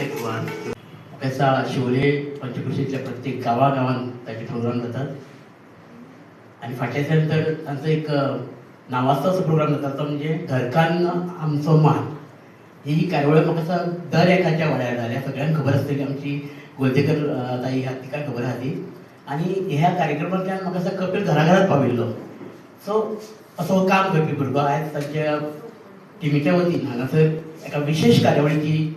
प्रत्येक गोवान पेसा शिवोले पंचकृषीतल्या प्रत्येक गांवागांवांत ताचे प्रोग्राम जातात. आणि फाटल्या दिसांनी तर तांचो एक नांवाजतो असो प्रोग्राम जाता तो म्हणजे घरकान्न आमचो मान. ही कार्यावळ म्हाका दिसता दर एकाच्या वाड्यार जाल्या. सगळ्यांक खबर आसतली आमची गोलतेकर ताई आहा तिका खबर आहा ती. आणि ह्या कार्यक्रमांतल्यान म्हाका दिसता कपिल घराघरात पाविल्लो. सो असो काम करपी भुरगो आयज तांच्या टिमीच्या वतीन हांगासर एका विशेष कार्यावळीची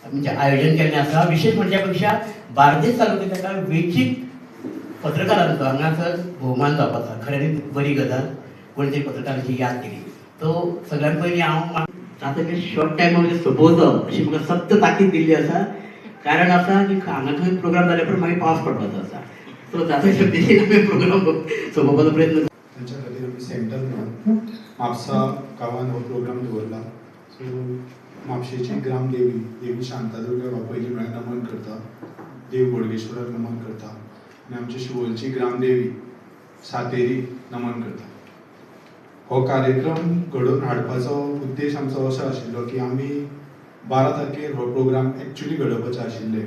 म्हणजे आयोजन केल्लें आसा. विशेष म्हणजे पेक्षा बार्देस तालुक्यांत एका वेंचीक पत्रकारांचो हांगासर भोवमान जावपाचा खऱ्यांनी बरी गजाल. कोणी तरी पत्रकारांची याद केली. तो सगळ्यात पयलीं हांव आतां शॉर्ट टायमा मध्ये सपोज अशी म्हाका सक्त ताकीद दिल्ली आसा. कारण आसा की हांगा खंय प्रोग्राम जाल्या उपरांत मागीर पावस पडपाचो आसा. सो जाता बेगीन आमी प्रोग्राम सोंपोवपाचो प्रयत्न तांच्या खातीर आमी सेंटर म्हणून म्हापसा गांवांत हो प्रोग्राम दवरला. सो म्हापशेची ग्रामदेवी देवी शांतादुर्गा पयली म्हळ्यार नमन करता, देव बोडगेश्वराक नमन करता आनी आमची शिवोलची ग्रामदेवी सातेरी नमन करता. हो कार्यक्रम घडोवन हाडपाचो उद्देश आमचो असो आशिल्लो की आमी 12 तारखेर हो प्रोग्राम एक्चुली घडोवपाचे आशिल्ले.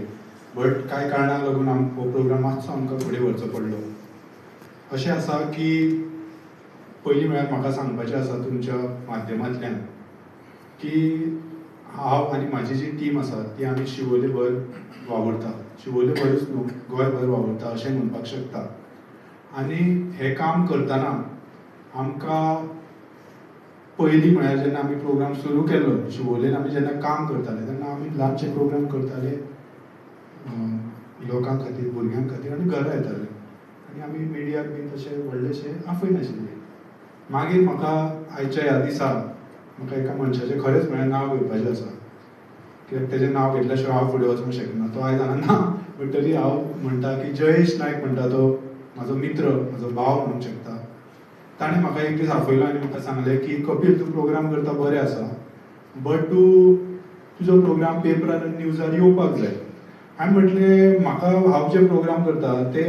बट कांय कारणाक लागून हो प्रोग्राम मातसो आमकां फुडें व्हरचो पडलो. अशें आसा की पयलीं म्हळ्यार म्हाका सांगपाचें आसा तुमच्या माध्यमांतल्यान की हांव आनी म्हाजी जी टीम आसा ती आमी शिवोले भर वावरता. शिवोले भरूच न्हू गोंयभर वावरता अशें म्हणपाक शकता. आनी हें काम करतना आमकां पयलीं म्हळ्यार जेन्ना आमी प्रोग्राम सुरू केल्लो शिवोलेन आमी जेन्ना काम करताले तेन्ना आमी ल्हानशे प्रोग्राम करताले लोकां खातीर, भुरग्यां खातीर आनी घरा येताले. आनी आमी मिडियाक बी तशे व्हडलेशे आफयनाशिल्ले. मागीर म्हाका आयच्या ह्या दिसा म्हाका एका मनशाचें खरेंच म्हळ्यार नांव घेवपाचें आसा. कित्याक तेजें नांव घेतल्या शिवाय हांव फुडें वचूंक शकना. तो आयज हांगा ना बट तरी हांव म्हणटा की जयेश नायक म्हणटा तो म्हाजो मित्र, म्हाजो भाव म्हणूंक शकता. ताणें म्हाका एक दीस आपयलो आनी म्हाका सांगलें की कपिल तूं प्रोग्राम करता बरें आसा बट तुजो प्रोग्राम पेपरार आनी न्यूजार येवपाक जाय. हांवें म्हटलें म्हाका हांव जे प्रोग्राम करता ते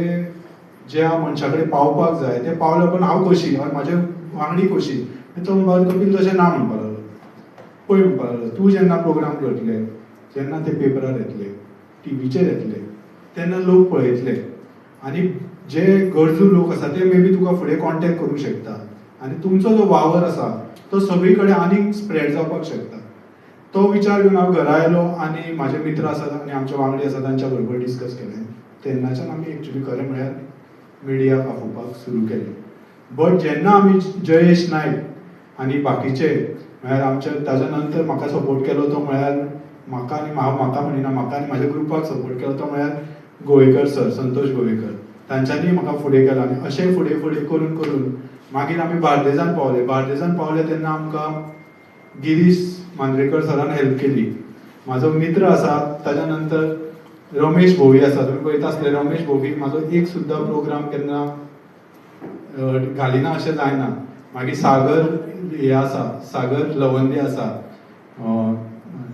ज्या मनशा कडेन पावपाक जाय ते पावले उपरांत हांव खोशी ऑर म्हाजे वांगडी खोशी. तो म्हणपाक कपिल तशें ना म्हणपाक लागलो. पळय म्हणपाक लागलो तूं जेन्ना प्रोग्राम करतले जेन्ना ते पेपरार येतले, टीव्हीचेर येतले तेन्ना लोक पळयतले आनी जे गरजू लोक आसा ते मे बी तुका फुडें कॉन्टॅक्ट करूंक शकता आनी तुमचो जो वावर आसा तो सगळी कडेन आनीक स्प्रेड जावपाक शकता. तो विचार घेवन हांव घरा आयलो आनी म्हाजे मित्र आसात आनी आमचे वांगडी आसा तांच्या बरोबर डिस्कस केलें. तेन्नाच्यान आमी एक्चुली खरें म्हळ्यार मिडियाक आपोवपाक सुरू केलें. बट जेन्ना आमी जयेश नायक आनी बाकीचे म्हळ्यार आमचे ताज्या नंतर म्हाका सपोर्ट केलो तो म्हळ्यार म्हाका आनी म्हाका म्हणिना म्हाका आनी म्हाज्या ग्रुपाक सपोर्ट केलो तो म्हळ्यार गोवेकर सर, संतोश गोवेकर. तांच्यांनी म्हाका फुडें केलो आनी अशें फुडें फुडें करून करून मागीर आमी बार्देजान पावले. बार्देजान पावले तेन्ना आमकां गिरीश मांद्रेकर सरान हेल्प केली. म्हाजो मित्र आसा ताज्या नंतर रमेश भोवी आसा. तुमी पळयता आसतले रमेश भोवीक म्हाजो एक सुद्दां प्रोग्राम केन्ना घालिना अशें जायना. मागीर सागर हे आसा, सागर लवंदे आसा,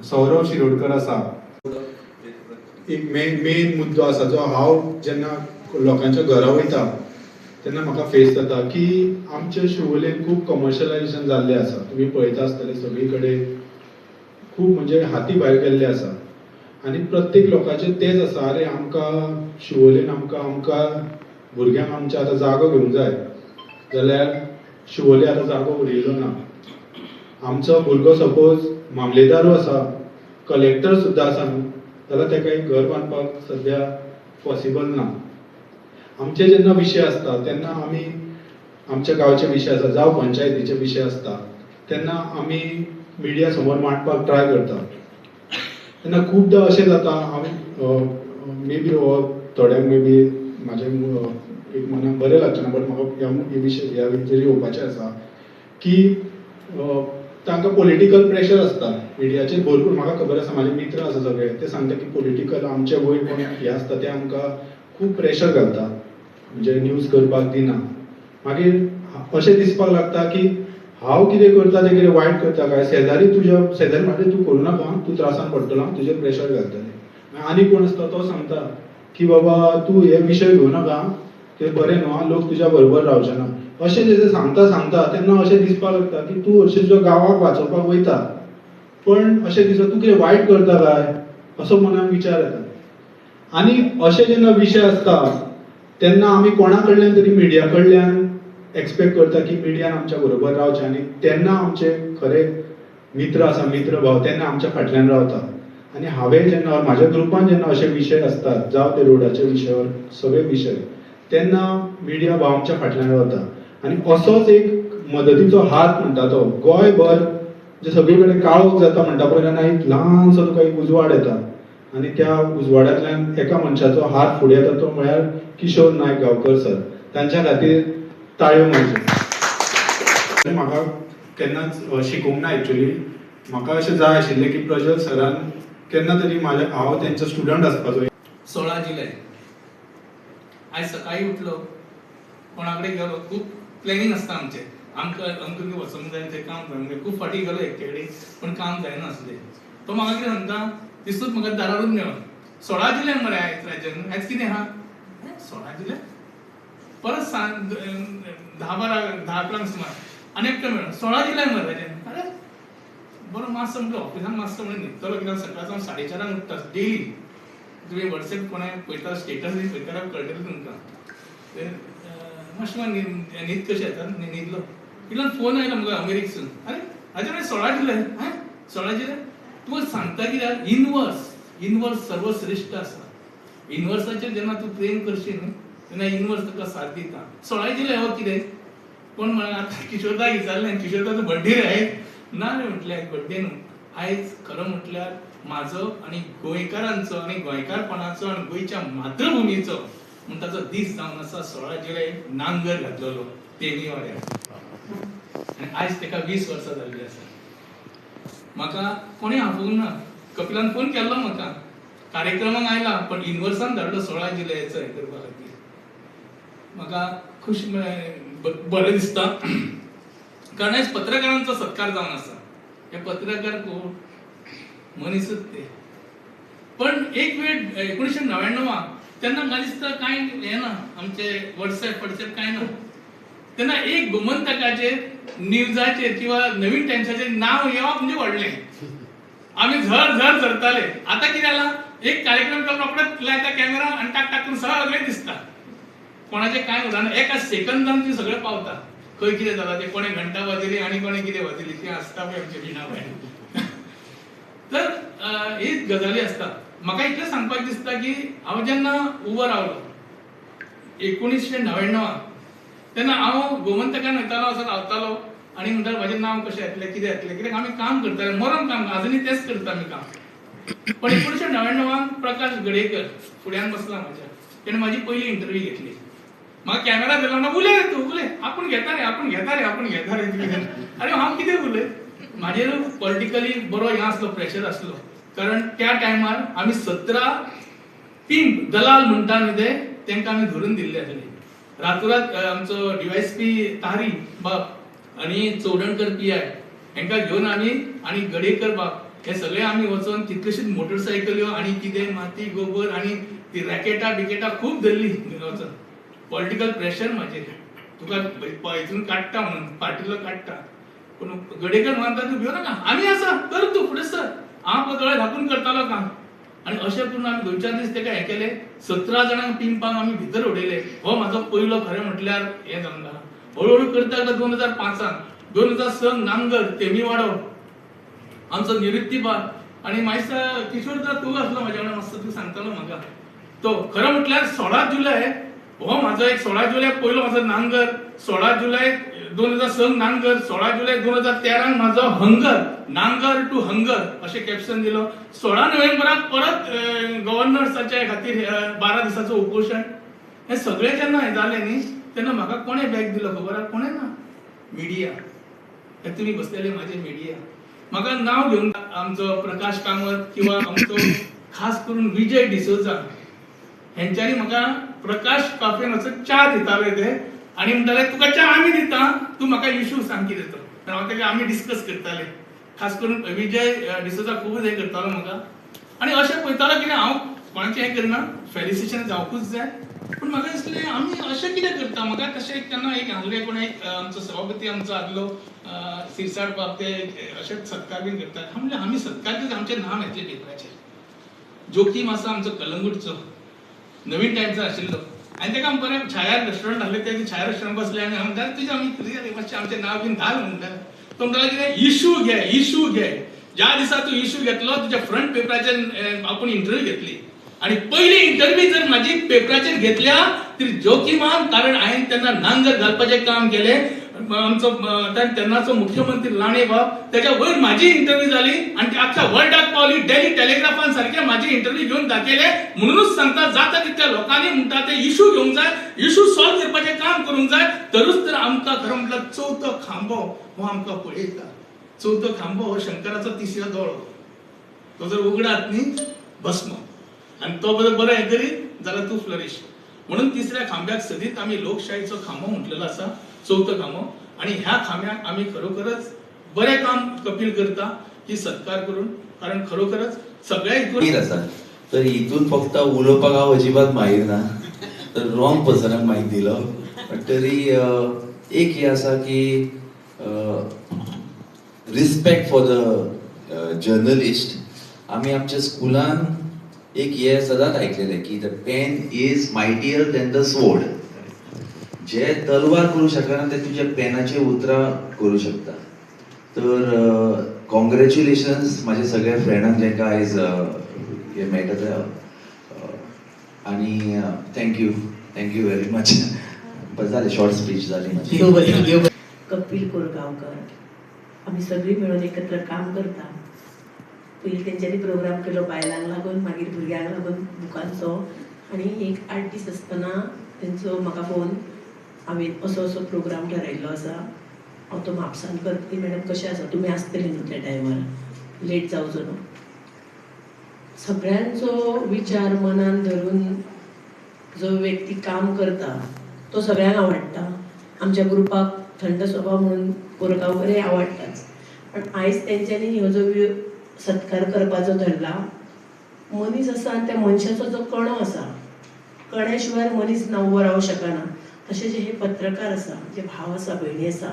सौरव शिरोडकर आसा. एक मेन मुद्दो आसा जो हांव जेन्ना लोकांच्या घरा वयता तेन्ना म्हाका फेस जाता की आमच्या शिवोलेन खूब कमर्शलायजेशन जाल्लें आसा. तुमी पळयता आसतले सगळी कडेन खूब म्हणजे हाती भायर गेल्ले आसा आनी प्रत्येक लोकांचें तेच आसा अरे आमकां शिवोलेन आमकां भुरग्यांक आमच्या आतां जागो घेवंक जाय जाल्यार शिवोले आतां जागो उरिल्लो ना. आमचो भुरगो सपोज मामलेदारू आसा, कलेक्टर सुद्दां आसा न्हू जाल्यार ताका एक घर बांदपाक सद्या पॉसिबल ना. आमचे जेन्ना विशय आसता तेन्ना आमी आमच्या गांवचे विशय आसा जावं पंचायतीचे विशय आसता तेन्ना आमी मिडिया समोर मांडपाक ट्राय करता. तेन्ना खूबदां अशें जाता हांवें मे बी हो थोड्यांक मे बी म्हाजे एक मनाक बरें लागचें ना बट म्हाका ह्या विशयाचेर येवपाचें आसा की तांकां पॉलिटिकल प्रेशर आसता मिडियाचेर भरपूर. म्हाका खबर आसा म्हाजे मित्र आसा सगळे ते सांगता की पॉलिटिकल आमचे वयर कोण हे आसता ते आमकां खूब प्रेशर घालता म्हणजे न्यूज करपाक दिना. मागीर अशें दिसपाक लागता की हांव कितें करता तें कितें वायट करता काय, शेजारी तुज्या शेजारी म्हणटा तूं करूं नाका तूं त्रासान पडटलो तुजेर प्रेशर घालतले. आनी कोण आसता तो सांगता की बाबा तूं हे विशय घेवं नाका ते बरें न्हू लोक तुज्या बरोबर रावचे ना. अशें जें सांगता तेन्ना अशें दिसपाक लागता की तूं हरशीं तुज्या गांवाक वाचोवपाक वयता पण अशें दिसता तूं कितें वायट करता काय असो मनान विचार येता। आणि अशे जेन्ना विशय असता तेन्ना आमी कोणा कडल्यान तरी मिडिया कडल्यान एक्सपेक्ट करता की मिडियान आमच्या बरोबर रावचें आनी तेन्ना आमचे खरे मित्र आसा, मित्र भाव तेन्ना आमच्या फाटल्यान रावता। आणि हांवें जेन्ना म्हाज्या ग्रुपान जेन्ना अशे विशय असतात, जावं ते रोडाचे विशय सगळे विशय, तेन्ना मिडिया भाव आमच्या फाटल्यान रावता। आणि असोच एक मदतीचो हात म्हणटा तो गोंयभर जे सगळे कडेन काळोख जाता म्हणटा पळय तेन्ना एक ल्हानसो तुका एक उजवाड येता आणि त्या उजवाडांतल्यान एका मनशाचो हात फुडें येता तो म्हळ्यार किशोर नायक गांवकर सर। तांच्या खातीर ताळयो मारच्यो। म्हाका केन्नाच शिकोवंक ना एक्चुअली, म्हाका अशें जाय आशिल्लें की प्रज्वल सरान केन्ना तरी हांव तेंचो स्टुडंट आसपाचो। 16 जुलै आज सकाळी उठलो, कोणाकडे गेलो, खूप प्लॅनिंग असता आमचे, आमकां वचूंक जाय थंय काम करूंक, खूप फाटी गेलो एक कडेन पण काम जायना आसलें। तो म्हाका कितें सांगता, दिसूच म्हाका दारारूच मेळ्ळो, 16 जुलै मरे आयज कितें आहा? 16 जुलै परत सांग 10-11 सुमार आनी एकटो मेळ्ळो, 16 जुलै मरे अरे बरो मातसो म्हणलो ऑफिसान मातसो म्हणून न्हिदतलो कित्याक सकाळचो 4:30 उठता डेली। तुम्ही वॉट्सॅप कोणा पळयता स्टेटस बी पळयता कळटलें तुमकां। मातशें न्हीद कशी येता, न्हिदलो इतल्यान फोन आयलो म्हाका अमेरिकेसून, अरे हाजे 16 जुलै 16 जुलै तुका सांगता कित्याक युनिवर्स सर्वश्रेष्ठ आसा। युनिवर्साचेर जेन्ना तूं प्रेम करशील न्ही तेन्ना युनिवर्स तुका साथ दिता। 16 जुलै हो कितें कोण म्हळ्यार आतां किशोरदाक विचारलें, किशोरदाचो बड्डे रे आयज? ना रे म्हटलें बड्डे न्हू, आयज खरो म्हटल्यार म्हाजो आनी गोंयकारांचो आनी गोंयकारपणाचो आनी गोंयच्या मातृभुमीचो म्हणटाचो दीस जावन आसा 16 जुलै नांगर घातलेलो तेमी वाड्यार आनी आयज तेका 20 वर्सां जाल्लीं आसा। म्हाका कोणें आफोवंक ना, कपिलान फोन केल्लो म्हाका कार्यक्रमाक आयला पण युनिवर्सान धाडलो 16 जुलयाचो हें करपा खातीर। म्हाका खूश बरें दिसता कारण आयज पत्रकारांचो सत्कार जावन आसा। हे पत्रकार कोण? मनीसच ते। पण एक वेळ 1999 तेन्ना म्हाका दिसता कांय हें ना, आमचे व्हॉट्सॅप कांय ना, तेन्ना एक गोमंतकाचेर न्यूजाचेर किंवा नवीन टायम्साचेर नांव येवप म्हणजे व्हडलें, आमी झर झरताले। आतां कितें जाला, एक कार्यक्रम केलो रोखडेच लायता कॅमेरा आनी टाक करून सगळें दिसता, कोणाचें कांय उरना, एका सेकंदान ती सगळें पावता खंय कितें जाता तें, कोणें घंटा वाजयली आनी कोणें कितें वाजयली तें आसता पळय आमचे विणा बायल। तर हीच गजाली आसता। म्हाका इतलें सांगपाक दिसता की हांव जेन्ना उबो रावलो 1999 तेन्ना हांव गोमंतकान येतालो असो रावतालो आनी म्हणटालो म्हाजें नांव कशें येतलें, कितें येतलें, कित्याक आमी काम करताले, मरण काम, आजुनूय तेंच करता आमी काम। पण 1999 प्रकाश गडेकर फुड्यान बसला म्हाज्या, तेणें म्हाजी पयली इंटरव्यू घेतली। म्हाका कॅमेरा दिलो ना, उलय रे तूं उलय, आपूण घेता रे अरे हांव कितें उलय, म्हाजेर पॉलिटिकली बरो हें आसलो, प्रेशर आसलो, कारण त्या टायमार आमी 17 पिंप दलाल म्हणटा न्ही तेंकां आमी धरून दिल्ले आसले। रातोरात आमचो डीवायएसपी तारी बाब आनी चौडणकर पीआय हेंकां घेवन आमी आनी गडेकर बाब हे सगळे आमी वचोन कितल्योशीच मोटरसायकल्यो आनी कितें माती गोबर आनी ती रॅकेटां खूब धरली वचोन। पॉलिटिकल प्रेशर म्हाजेर, तुका हितून काडटा म्हणून पार्टीलो काडटा, पूण गडेकर म्हणटा तूं भियो नाका, आमी आसा, कर तूं फुडें सर, हांव दोळे धांपून करतालो काम। आनी अशें करून आमी 2-4 दीस तेका हें केलें, 17 जाणांक पिंपाक आमी भितर उडयले। हो म्हाजो पयलो खरें म्हटल्यार हें जावन आहा। हळूहळू करता 2005 2006 नांगर तेमीवाडो आमचो निवृत्तीबार आनी मागीर किशोरदा तूं आसलो म्हाज्या वांगडा, मातसो तूं सांगतालो म्हाका तो खरो म्हटल्यार 16 जुलै हो म्हाजो एक 16 जुलै पयलो म्हाजो नांगर, 16 जुलै 2006 नांगर, 16 जुलै 2013 म्हाजो हंगर, नांगर टू हंगर अशें कॅप्शन दिलो। 16 नोव्हेंबराक परत गव्हर्नर्साच्या खातीर 12 दिसाचो उपोशण। हे सगळें जेन्ना हें जालें न्ही तेन्ना म्हाका कोणें बॅक दिलो खबर आहा? कोणें ना, मिडिया। हे तुमी बसलेले म्हाजे मिडिया, म्हाका नांव घेवन आमचो प्रकाश कामत किंवा आमचो खास करून विजय डिसोजा हेंच्यांनी म्हाका प्रकाश कॉफेन वचून च्या दिताले ते आनी म्हणटाले तुका च्या आमी दिता, तूं म्हाका इशू सांग कितें तो। हांव तेका आमी डिस्कस करताले, खास करून विजय डिसोजा खूब हें करतालो म्हाका। आनी अशें पळयतालो कितें हांव कोणाचें हें करना, फेलिसिटेशन जावपूच जाय, पूण म्हाका दिसलें आमी अशें कितें करता। म्हाका तशें केन्ना एक आहलें कोण एक आमचो सभापती आमचो आदलो सिरसाट बाब ते अशेंच सत्कार बीन करतात। हांव म्हणलें आमी सत्कार करता, आमचें नांव येतलें पेपराचेर। जोखीम आसा आमचो कलंगूटचो नवीन टायम्स आशिल्लो आनी तेका बरें छाया रेस्टॉरंट आहलें ते छाया रेस्टॉरंट बसले आनी हांव म्हणटाले तुजें आमी कितें मातशें आमचें नांव बीन घाल म्हणटाले तो म्हणटालो कितें इशू घे ज्या दिसा तूं इशू घेतलो तुज्या फ्रंट पेपराचेर आपूण इंटरव्यू घेतली आणि पहिली इंटरव्यू जर माझी पेपराचेर घेतल्या ती जोखीमान कारण हांवें तेन्ना नांगर घालपाचें काम केलें आमचो तेन्नाचो मुख्यमंत्री राणे बाब त्याच्या वयर माझी इंटरव्यू जाली आणि ती अख्ख्या वर्ल्डाक पावली डेली टेलिग्राफान सारखे माझी इंटरव्यू घेऊन दाखयले म्हणूनच सांगता जाता तितक्या लोकांनी म्हणटा ते इशू घेवंक जाय इशू सॉल्व करपाचें काम करूंक जाय तरूच तर आमकां खरो म्हटल्यार चवथो खांबो हो आमकां पळयता चवथो खांबो हो शंकराचो तिसरो दोळो तो जर उगडात न्ही भस्म आणि तो बरो हे करीत जाल्यार तूं फ्लरिश म्हणून तिसऱ्या खांब्याक सदीत आमी लोकशाहीचो खांबो म्हटलेलो आसा चवथो खांबो आणि ह्या खांब्याक आमी खरोखरच बरें काम कपील करता की सत्कार करून कारण खरोखरच सगळ्या माहीर आसा तर हितून फक्त उलोवपाक हांव अजिबात माहीर ना तर रॉंग पर्सनाक माहीत दिलो पण तरी एक हे आसा की रिस्पेक्ट फॉर द जर्नलिस्ट आमी आमच्या स्कुलान एक हे सदांच आयकलेलें की the pen is mightier than the sword जे तलवार करू शकना ते तुज्या पेनाचे उतरां करू शकता तर कॉंग्रॅच्युलेशन्स माझ्या सगळ्या फ्रेंडांक जेका आयज हे मेळटा ते आनी थँक्यू व्हेरी मच बस जालें शॉर्ट स्पीच जाली माझी कपिल कोरगांवकर आम्ही सगळी मिळून एकत्र काम करता पयलीं तेंच्यांनी प्रोग्राम केलो बायलांक लागून मागीर भुरग्यांक लागून बुकांचो आनी एक 8 दीस आसतना तेंचो म्हाका फोन हांवें असो प्रोग्राम ठरयल्लो आसा हांव तो म्हापसान करतली मॅडम कशें आसा तुमी आसतली न्हू त्या टायमार लेट जावचो न्हू सगळ्यांचो विचार मनान धरून जो व्यक्ती काम करता तो सगळ्यांक आवडटा आमच्या ग्रुपाक थंड स्वभाव म्हणून कोरगांवकरय आवडटाच पण आयज तेंच्यांनी ह्यो जो सत्कार करपाचो धरला मनीस आसा आनी त्या मनशाचो जो कणो आसा कण्या शिवाय मनीस ना उबो रावूंक शकना तशें जे हे पत्रकार आसा जे भाव आसा भयणी आसा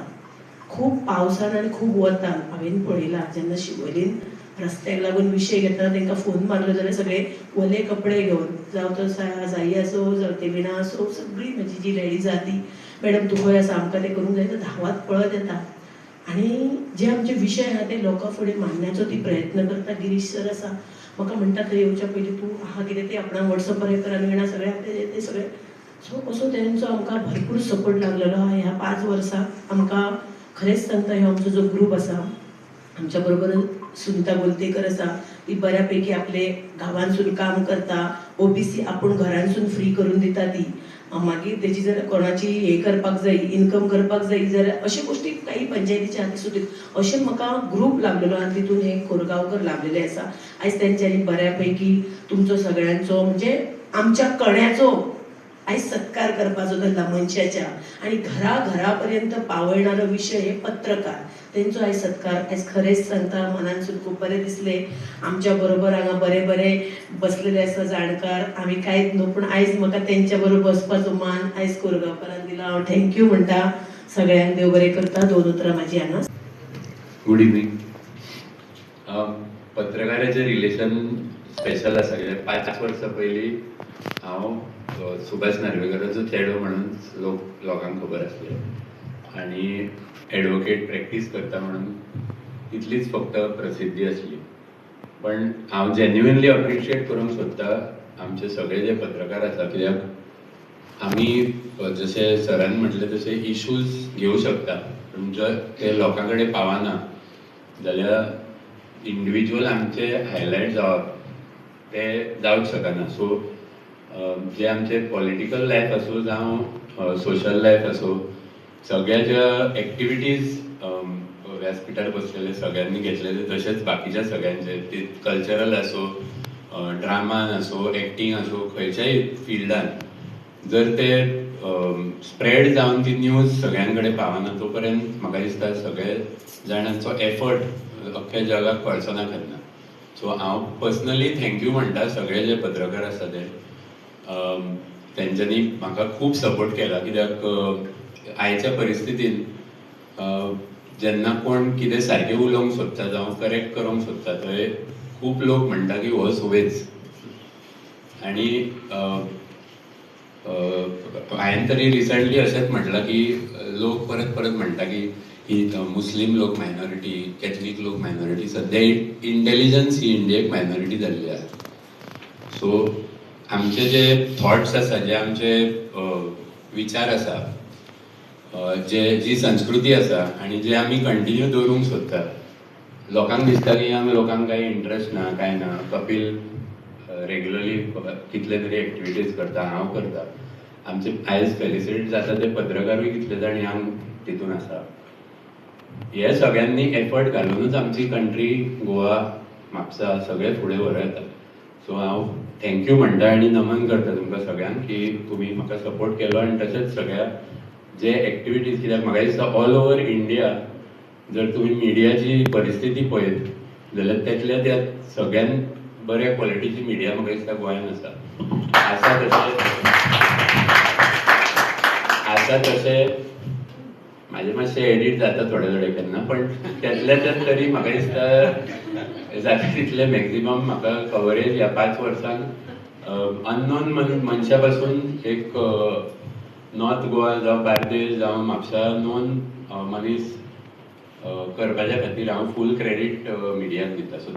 खूब पावसान आनी खूब वतान हांवें पळयलां जेन्ना शिवोलीन रस्त्याक लागून विशय घेतना तांकां फोन मारलो जाल्यार सगळे ओले कपडे घेवन जावं तो जाई आसो जावं ते विणा आसो सगळी म्हजी जी लेडीज आसा ती मॅडम तूं खंय आसा आमकां तें करूंक जाय तर धांवत पळत येता आणि जे आमचे विषय आहा ते लोकां फुडें मांडण्याचो ती प्रयत्न करता गिरीश सर आसा म्हाका म्हणटा थंय येवच्या पयलीं तूं आहा कितें तें आपणाक व्हॉट्सअपार हे कर आनी विणा सगळे ते सगळे सो असो तेंचो आमकां भरपूर सपोर्ट लागलेलो ह्या 5 वर्सां आमकां खरेंच सांगता ह्यो आमचो जो ग्रूप आसा आमच्या बरोबर सुनीता गोलतेकर आसा ती बऱ्यापैकी आपले गांवांसून काम करता ओबीसी आपूण घरांसून फ्री करून दिता ती मागीर तेची जर कोणाची हे करपाक जाय इनकम करपाक जाय जाल्यार अशे गोश्टी काही पंचायतीच्या हाती सुटीत अशें म्हाका ग्रूप लागलेलो आनी तितून हे कोरगांवकर लागलेले आसा आयज तेंच्यांनी बऱ्यापैकी तुमचो सगळ्यांचो म्हणजे आमच्या कण्याचो आयज सत्कार करपाचो धरला मनशाच्या आणि घरा पर्यंत पावयणारो विषय हे पत्रकार तेंचो आयज सत्कार आयज खरेंच सांगता मनानसून खूब बरें दिसले आमच्या बरोबर हांगा बरे बसलेले आसा जाणकार आमी कांयच न्हू पूण आयज म्हाका तेंच्या बरोबर बसपाचो मान आयज कोरगांवकरान दिला हांव थँक्यू म्हणटा सगळ्यांक देव बरें करता 2 उतरां म्हाजी हांगा गुड इवनिंग पत्रकाराचें रिलेशन स्पेशल आसा कित्याक 5 वर्सां पयलीं हांव सुभाष नार्वेकराचो चेडो म्हणून लोकांक खबर आसलें आनी एडवोकेट प्रॅक्टीस करता म्हणून इतलीच फक्त प्रसिद्धी आसली पण हांव जेन्युइनली अप्रिशिएट करूंक सोदता आमचे सगळे जे पत्रकार आसा कित्याक आमी जशें सरान म्हटलें तशें इश्यूज घेवं शकता पूण जर ते लोकां कडेन पावना जाल्यार इंडिविज्युअल आमचे हायलायट जावप ते जावंक शकना सो जे आमचे पॉलिटिकल लायफ आसूं जावं सोशल लायफ आसूं सगळ्या ज्या एक्टिविटीज व्यासपिठार बसलेले सगळ्यांनी घेतलेले तशेंच बाकीच्या सगळ्यांचे ते कल्चरल आसूं ड्रामान आसूं एक्टींग आसूं खंयच्याय फिल्डान जर ते स्प्रेड जावन ती न्यूज सगळ्यां कडेन पावना तो पर्यंत म्हाका दिसता सगळे जाणांचो एफर्ट अख्ख्या जगाक कळचो ना केन्ना सो हांव पर्सनली थँक्यू म्हणटा सगळे जे पत्रकार आसा ते तेंच्यांनी म्हाका खूब सपोर्ट केला कित्याक आयच्या परिस्थितीन जेन्ना कोण कितें सारकें उलोवंक सोदता जावं करेक्ट करूंक सोदता थंय खूब लोक म्हणटा की हो सुवेज आणि हांवें तरी रिसंटली अशेंच म्हटलां की लोक परत परत म्हणटा की ही मुस्लीम लोक मायनॉरिटी, कॅथलीक लोक मायनॉरिटी, सध्या इंटेलिजन्स ही इंडियेक मायनॉरिटी जाल्ली आसा. सो आमचे जे थॉट्स आसा, जे आमचे विचार आसा, जी संस्कृती आसा आनी जे आमी कंटिन्यू दवरूंक सोदता. लोकांक दिसता की लोकांक काही इंटरेस्ट ना, काय ना. कपिल रेग्युलरली कितले तरी एक्टिविटीज करता, हांव करता. आमचे आयज फेलिसिट जाता ते पत्रकारूय कितले जाण यंग तितून आसा. हे सगळ्यांनी एफर्ट घालूनच आमची कंट्री, गोवा, म्हापसा सगळे फुडें व्हरों येता. सो हांव थँक्यू म्हणटा आनी नमन करता तुमकां सगळ्यांक की तुमी म्हाका सपोर्ट केलो. आनी तशेंच सगळ्या जे एक्टिविटीज, कित्याक म्हाका दिसता ऑल ओवर इंडिया जर तुम्ही मिडियाची परिस्थिती पळयत जाल्यार त्यातल्या त्या सगळ्यात बऱ्या क्वॉलिटीची मिडिया म्हाका दिसता गोंयांत आसा तशें म्हाजें मातशें एडिट जाता थोडे केन्ना, पण त्यातल्या त्यात तरी म्हाका दिसता जाता तितले मॅक्झिमम म्हाका कवरेज ह्या 5 वर्सांक अननोन मनशा पासून एक नॉर्थ गोवा जावं बार्देस जावं म्हापसा नोन मनीस करपाच्या खातीर हांव फूल क्रेडीट मिडियाक दिता. सो